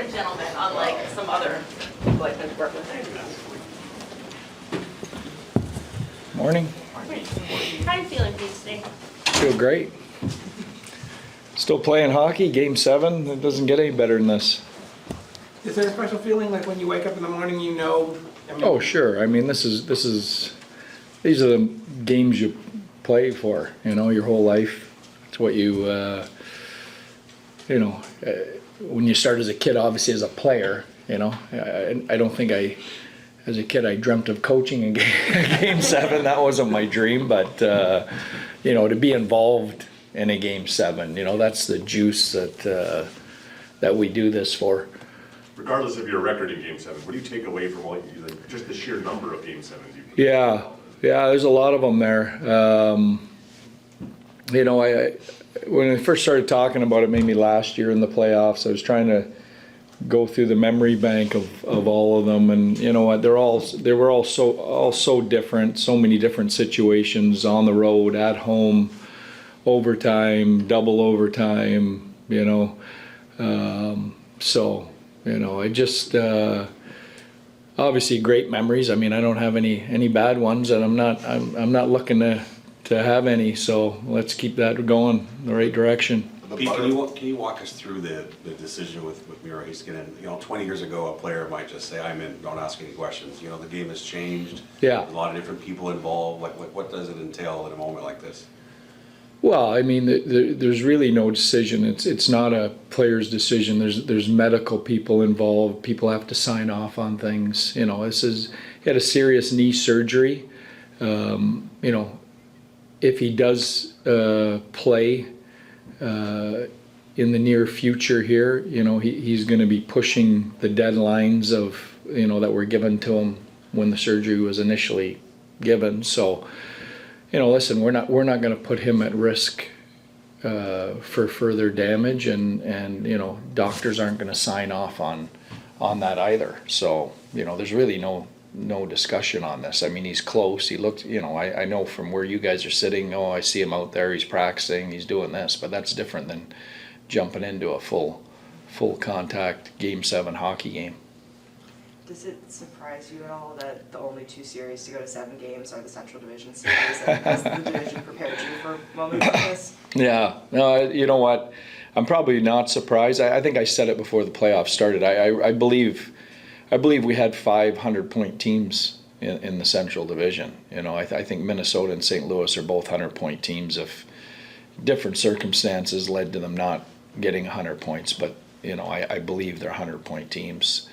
a gentleman, unlike some other people I tend to work with. Morning. How are you feeling, Pete, today? Feel great. Still playing hockey, game 7. It doesn't get any better than this. Is there a special feeling like when you wake up in the morning, you know? I mean, Oh, sure. I mean, these are the games you play for, your whole life. It's what you, when you start as a kid, obviously as a player, I don't think as a kid, I dreamt of coaching in game 7. That wasn't my dream, but, to be involved in a game 7, that's the juice that we do this for. Regardless of your record in Game 7, what do you take away from all you, like, just the sheer number of Game 7s you played? Yeah, there's a lot of them there. When I first started talking about it, maybe last year in the playoffs, I was trying to go through the memory bank of all of them, and you know what? They were all so different, so many different situations on the road, at home, overtime, double overtime. I just obviously great memories. I mean, I don't have any bad ones, and I'm not looking to have any. So let's keep that going in the right direction. Pete, can you walk us through the decision with Miro Heiskanen? 20 years ago, a player might just say, "I'm in, don't ask any questions." The game has changed. Yeah. A lot of different people involved. What does it entail in a moment like this? Well, I mean, there's really no decision. It's not a player's decision. There's medical people involved. People have to sign off on things. He had a serious knee surgery. If he does play in the near future here, he's going to be pushing the deadlines of that were given to him when the surgery was initially given. So. Listen, we're not going to put him at risk for further damage, and doctors aren't going to sign off on that either. So there's really no discussion on this. I mean, he's close. He looks. I know from where you guys are sitting. Oh, I see him out there. He's practicing. He's doing this, but that's different than jumping into a full contact Game 7 hockey game. Does it surprise you at all that the only 2 series to go to 7 games are the Central Division series? And has the division prepared you for moments like this? Yeah. No, you know what? I'm probably not surprised. I think I said it before the playoffs started. I believe we had 500-point teams in the Central Division. I think Minnesota and St. Louis are both 100-point teams. If different circumstances led to them not getting 100 points, but I believe they're 100-point teams.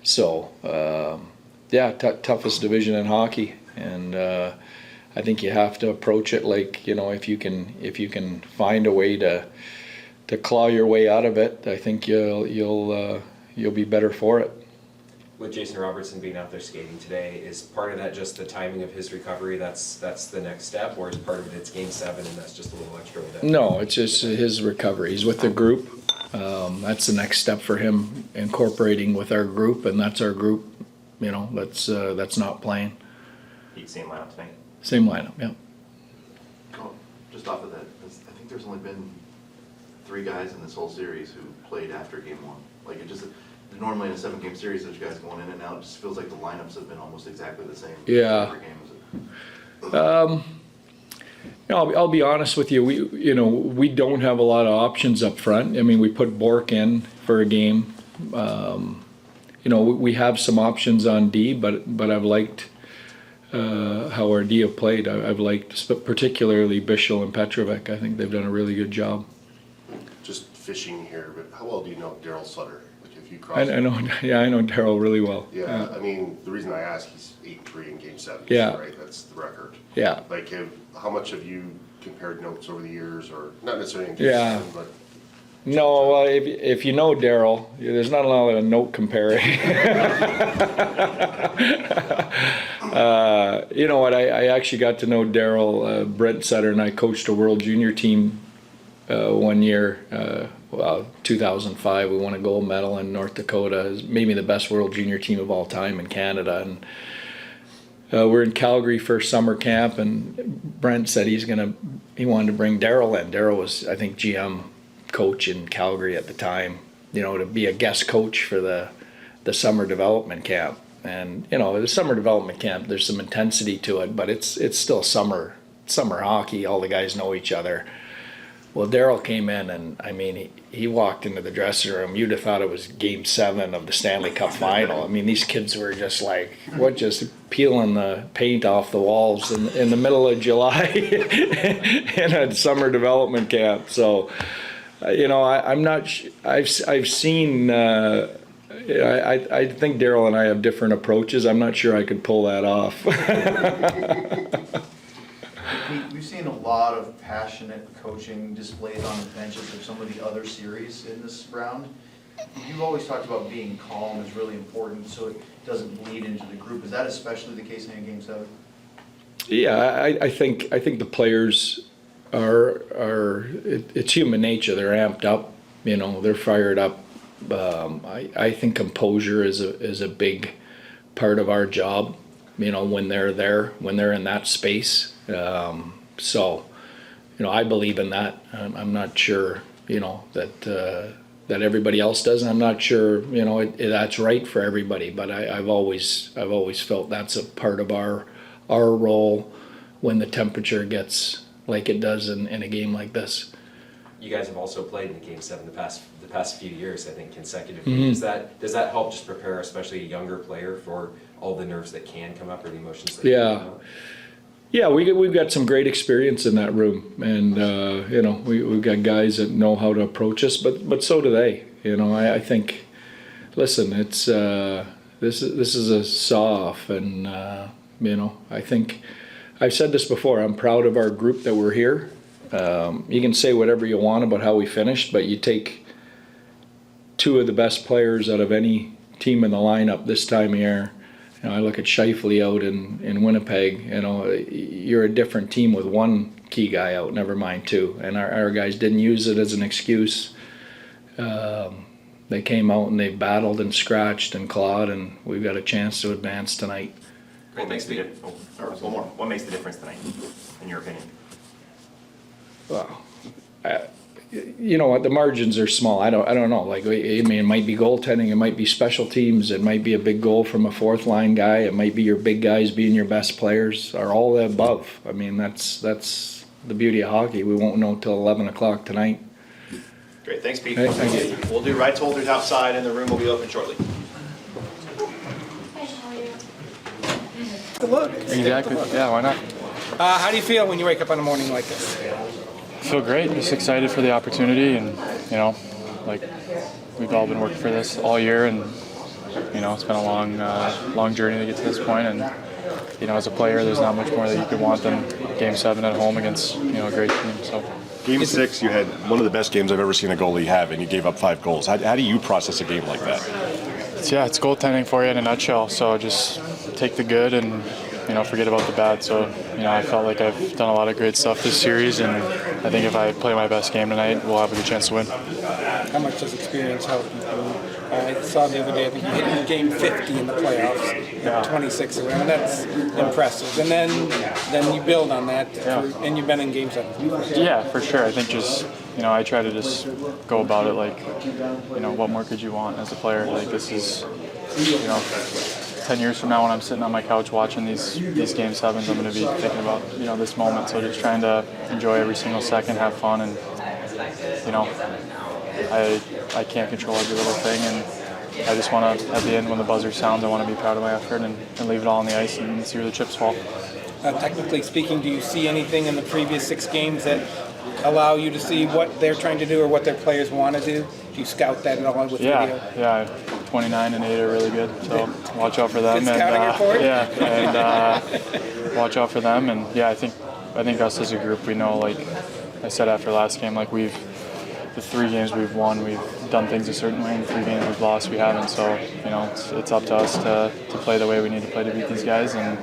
So, toughest division in hockey, and I think you have to approach it like if you can find a way to claw your way out of it, I think you'll be better for it. With Jason Robertson being out there skating today, is part of that just the timing of his recovery? That's the next step, or is part of it's Game 7 and that's just a little extra with that? No, it's just his recovery. He's with the group. That's the next step for him, incorporating with our group, and that's our group. That's not playing. Same lineup tonight. Same lineup, yeah. Just off of that, I think there's only been 3 guys in this whole series who played after Game 1. Like normally in a 7-game series, there's guys going in and out. It just feels like the lineups have been almost exactly the same. Yeah. Every game. I'll be honest with you. We don't have a lot of options up front. I mean, we put Bork in for a game. We have some options on D, but I've liked how our D have played. I've liked particularly Bichel and Petrovic. I think they've done a really good job. Just fishing here, but how well do you know Daryl Sutter? Like if you cross. I know. Yeah, I know Daryl really well. Yeah, I mean, the reason I ask, he's 8-3 in Game 7. Yeah. Right, that's the record. Yeah. Like, how much have you compared notes over the years, or not necessarily in Game 7, but? No, well, if you know Daryl, there's not a lot of note comparing. You know what? I actually got to know Daryl. Brent Sutter and I coached a World Junior team one year. 2005, we won a gold medal in North Dakota. It was maybe the best World Junior team of all time in Canada. And we're in Calgary for summer camp, and Brent said he wanted to bring Daryl in. Daryl was, I think, GM coach in Calgary at the time, to be a guest coach for the summer development camp. And the summer development camp, there's some intensity to it, but it's still summer hockey. All the guys know each other. Well, Daryl came in, and I mean, he walked into the dressing room. You'd have thought it was Game 7 of the Stanley Cup final. I mean, these kids were just like, just peeling the paint off the walls in the middle of July in a summer development camp. So, I'm not. I've seen. I think Daryl and I have different approaches. I'm not sure I could pull that off. We've seen a lot of passionate coaching displayed on the benches of some of the other series in this round. You've always talked about being calm is really important so it doesn't bleed into the group. Is that especially the case in Game 7? Yeah, I think the players are it's human nature. They're amped up, they're fired up. I think composure is a big part of our job, when they're there, when they're in that space. So, I believe in that. I'm not sure, that everybody else does, and I'm not sure, that's right for everybody. But I've always felt that's a part of our role when the temperature gets like it does in a game like this. You guys have also played in Game 7 the past few years, I think, consecutively. Does that help just prepare, especially a younger player, for all the nerves that can come up or the emotions that can come up? Yeah, we've got some great experience in that room, and we've got guys that know how to approach us, but so do they. I think, listen, it's this is a saw-off, and I think I've said this before. I'm proud of our group that we're here. You can say whatever you want about how we finished, but you take two of the best players out of any team in the lineup this time of year. I look at Scheifele out in Winnipeg. You're a different team with one key guy out, never mind two. And our guys didn't use it as an excuse. They came out and they battled and scratched and clawed, and we've got a chance to advance tonight. What makes the difference tonight, in your opinion? Well, you know what? The margins are small. I don't know. Like, it might be goaltending. It might be special teams. It might be a big goal from a fourth line guy. It might be your big guys being your best players, or all the above. I mean, that's the beauty of hockey. We won't know till 11 o'clock tonight. Great, thanks, Pete. Hey, thank you. We'll do rights holders outside, and the room will be open shortly. The look. Exactly. Yeah, why not? How do you feel when you wake up in the morning like this? I feel great. Just excited for the opportunity, and we've all been working for this all year, and it's been a long journey to get to this point. And as a player, there's not much more that you could want than Game 7 at home against a great team. So. Game 6, you had one of the best games I've ever seen a goalie have, and you gave up 5 goals. How do you process a game like that? It's goaltending for you in a nutshell. So just take the good and forget about the bad. So I felt like I've done a lot of great stuff this series, and I think if I play my best game tonight, we'll have a good chance to win. How much does experience help you? I saw the other day, I think you hit Game 50 in the playoffs, 26 or whatever. That's impressive. And then you build on that, and you've been in Game 7. Yeah, for sure. I think just I try to just go about it like what more could you want as a player? Like, this is 10 years from now when I'm sitting on my couch watching these Game 7s, I'm going to be thinking about this moment. So just trying to enjoy every single second, have fun, and I can't control every little thing, and I just want to, at the end when the buzzer sounds, I want to be proud of my effort and leave it all on the ice and see where the chips fall. Technically speaking, do you see anything in the previous 6 games that allow you to see what they're trying to do or what their players want to do? Do you scout that at all with video? Yeah. 29 and 8 are really good, so watch out for them. Good scouting report? And watch out for them. And I think us as a group, we know, like I said after last game, like the 3 games we've won, we've done things a certain way, and the 3 games we've lost, we haven't. So it's up to us to play the way we need to play to beat these guys. And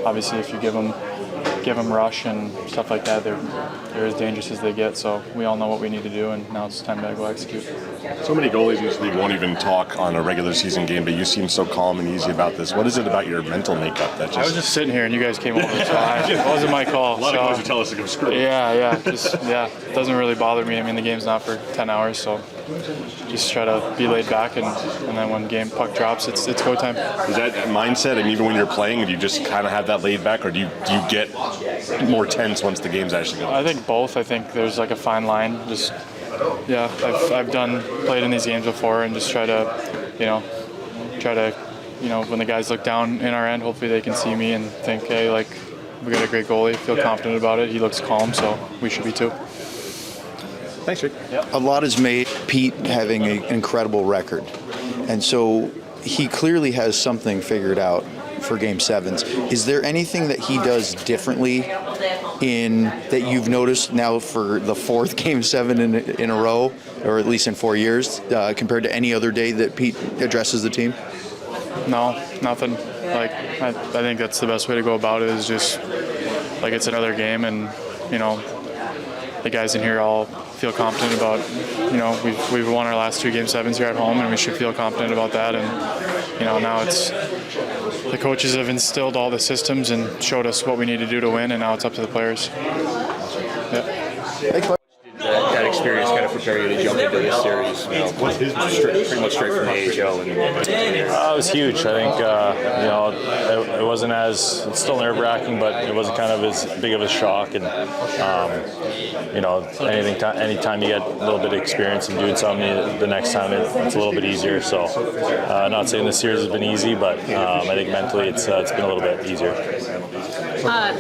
obviously, if you give them rush and stuff like that, they're as dangerous as they get. So we all know what we need to do, and now it's time to go execute. So many goalies in this league won't even talk on a regular season game, but you seem so calm and easy about this. What is it about your mental makeup that just... I was just sitting here and you guys came over, so it wasn't my call. A lot of goalies would tell us to go screw. Yeah. It doesn't really bother me. I mean, the game's not for 10 hours, so just try to be laid back, and then when game puck drops, it's go time. Is that mindset, and even when you're playing, do you just kind of have that laid back, or do you get more tense once the game's actually going? I think both. I think there's like a fine line. Just I've played in these games before, and just try to when the guys look down in our end, hopefully they can see me and think, hey, like, we got a great goalie, feel confident about it. He looks calm, so we should be too. Thanks, Rick. A lot has made Pete having an incredible record, and so he clearly has something figured out for Game 7s. Is there anything that he does differently that you've noticed now for the 4th Game 7 in a row, or at least in 4 years, compared to any other day that Pete addresses the team? No, nothing. Like, I think that's the best way to go about it, is just like it's another game, and the guys in here all feel confident about, we've won our last 2 Game 7s here at home, and we should feel confident about that. And now it's the coaches have instilled all the systems and showed us what we need to do to win, and now it's up to the players. That experience kind of prepare you to jump into this series, pretty much straight from the AHL? It was huge. I think, it wasn't it's still nerve-wracking, but it wasn't kind of as big of a shock. And, anytime you get a little bit of experience in doing something, the next time it's a little bit easier. So, not saying this series has been easy, but I think mentally it's been a little bit easier.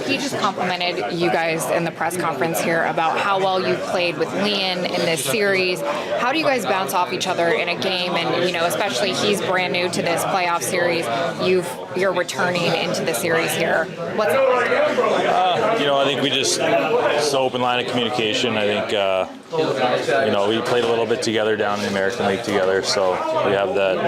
He just complimented you guys in the press conference here about how well you played with Leon in this series. How do you guys bounce off each other in a game? And especially he's brand new to this playoff series. You're returning into the series here. What's it like? I think we just open line of communication. I think we played a little bit together down in the American League together, so we have that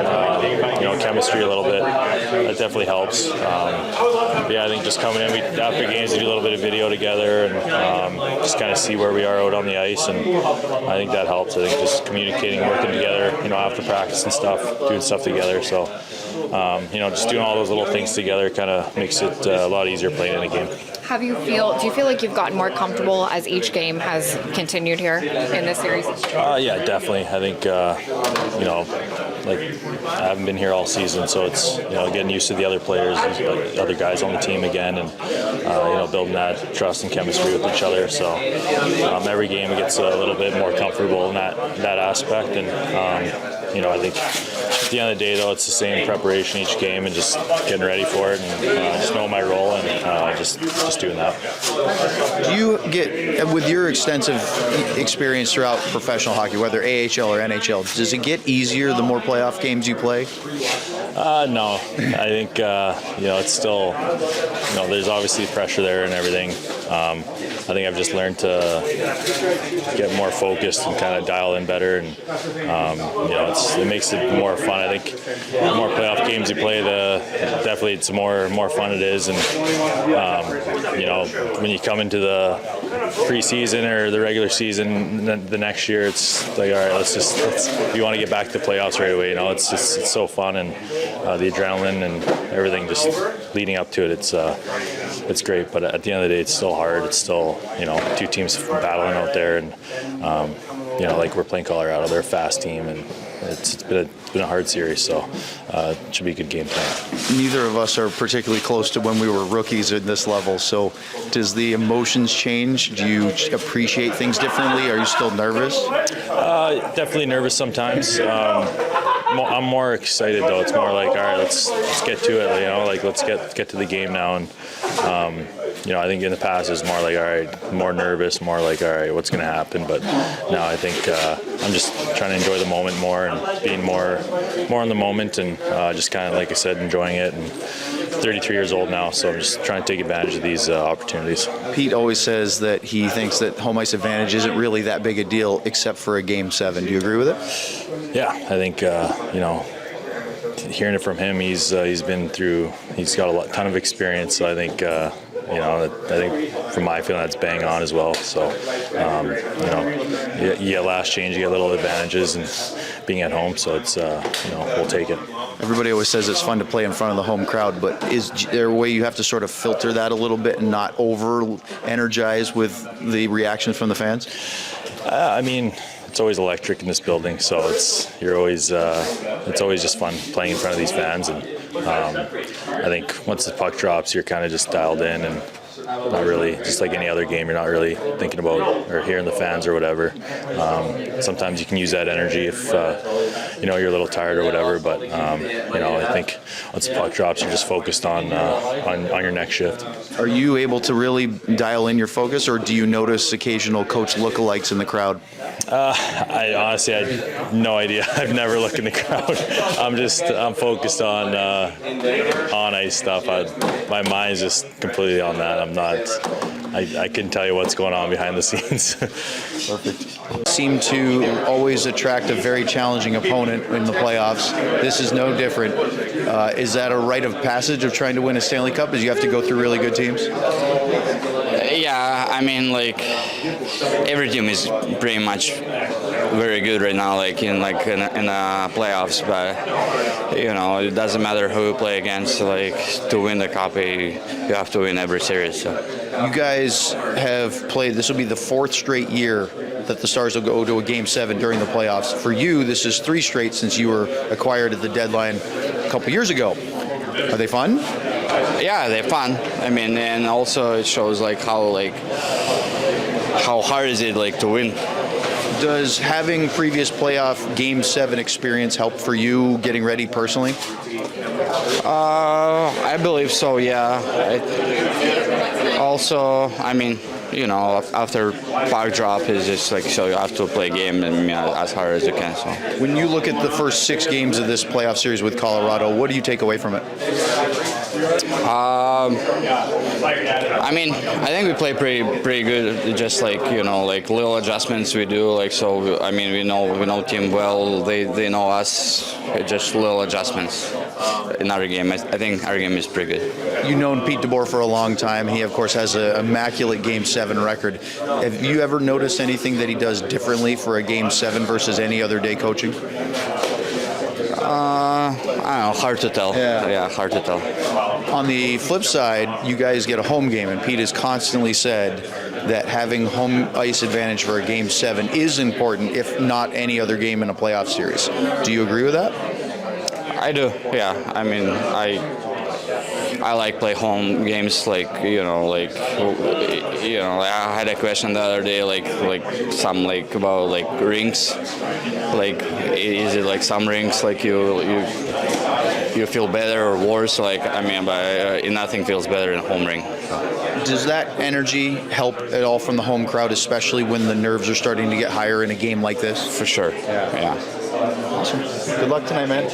chemistry a little bit. That definitely helps. I think just coming in, after games, we do a little bit of video together and just kind of see where we are out on the ice, and I think that helps. I think just communicating, working together, after practice and stuff, doing stuff together. So, just doing all those little things together kind of makes it a lot easier playing in a game. Do you feel like you've gotten more comfortable as each game has continued here in this series? Yeah, definitely. I think, I haven't been here all season, so it's, getting used to the other players, the other guys on the team again, and, building that trust and chemistry with each other. So every game it gets a little bit more comfortable in that aspect. And, I think at the end of the day, though, it's the same preparation each game and just getting ready for it and just knowing my role and just doing that. Do you get, with your extensive experience throughout professional hockey, whether AHL or NHL, does it get easier the more playoff games you play? No, I think, it's still, there's obviously pressure there and everything. I think I've just learned to get more focused and kind of dial in better, and it makes it more fun. I think the more playoff games you play, definitely it's more fun it is. And when you come into the preseason or the regular season the next year, it's like, all right, you want to get back to the playoffs right away. It's so fun, and the adrenaline and everything just leading up to it. It's great, but at the end of the day, it's still hard. It's still, 2 teams battling out there, and like we're playing Colorado, they're a fast team, and it's been a hard series, so it should be a good game tonight. Neither of us are particularly close to when we were rookies at this level, so does the emotions change? Do you appreciate things differently? Are you still nervous? Definitely nervous sometimes. I'm more excited, though. It's more like, all right, let's get to it. Let's get to the game now. And I think in the past it was more like, all right, more nervous, more like, all right, what's going to happen? But now I think I'm just trying to enjoy the moment more and being more in the moment, and just kind of, like I said, enjoying it. And 33 years old now, so I'm just trying to take advantage of these opportunities. Pete always says that he thinks that home ice advantage isn't really that big a deal except for a Game 7. Do you agree with it? Yeah, I think, hearing it from him, he's got a ton of experience, so I think, I think from my feeling that's bang on as well. So, you get last change, you get little advantages, and being at home, so it's, we'll take it. Everybody always says it's fun to play in front of the home crowd, but is there a way you have to sort of filter that a little bit and not over-energize with the reactions from the fans? I mean, it's always electric in this building. So it's always just fun playing in front of these fans. And I think once the puck drops, you're kind of just dialed in and not really, just like any other game, you're not really thinking about or hearing the fans or whatever. Sometimes you can use that energy if you're a little tired or whatever. But I think once the puck drops, you're just focused on your next shift. Are you able to really dial in your focus, or do you notice occasional coach lookalikes in the crowd? I honestly have no idea. I've never looked in the crowd. I'm focused on ice stuff. My mind's just completely on that. I couldn't tell you what's going on behind the scenes. Perfect. Seem to always attract a very challenging opponent in the playoffs. This is no different. Is that a rite of passage of trying to win a Stanley Cup? Is you have to go through really good teams? Yeah, I mean, like every team is pretty much very good right now, like in the playoffs. But it doesn't matter who you play against. Like to win the cup, you have to win every series. So. You guys have played. This will be the 4th straight year that the Stars will go to a Game 7 during the playoffs. For you, this is 3 straight since you were acquired at the deadline a couple years ago. Are they fun? Yeah, they're fun. I mean, and also it shows how hard is it to win. Does having previous playoff Game 7 experience help for you getting ready personally? I believe so, yeah. Also, I mean, after puck drop is just so you have to play game as hard as you can. So. When you look at the first 6 games of this playoff series with Colorado, what do you take away from it? I mean, I think we play pretty good. Just little adjustments we do. So I mean, we know team well. They know us. Just little adjustments in our game. I think our game is pretty good. You've known Pete DeBoer for a long time. He, of course, has an immaculate Game 7 record. Have you ever noticed anything that he does differently for a Game 7 versus any other day coaching? I don't know. Hard to tell. Yeah, hard to tell. On the flip side, you guys get a home game, and Pete has constantly said that having home ice advantage for a Game 7 is important, if not any other game in a playoff series. Do you agree with that? I do. Yeah. I mean, I like play home games. I had a question the other day, about rinks. Is it some rinks you feel better or worse? But nothing feels better than home rink. Does that energy help at all from the home crowd, especially when the nerves are starting to get higher in a game like this? For sure. Yeah. Awesome. Good luck tonight, man.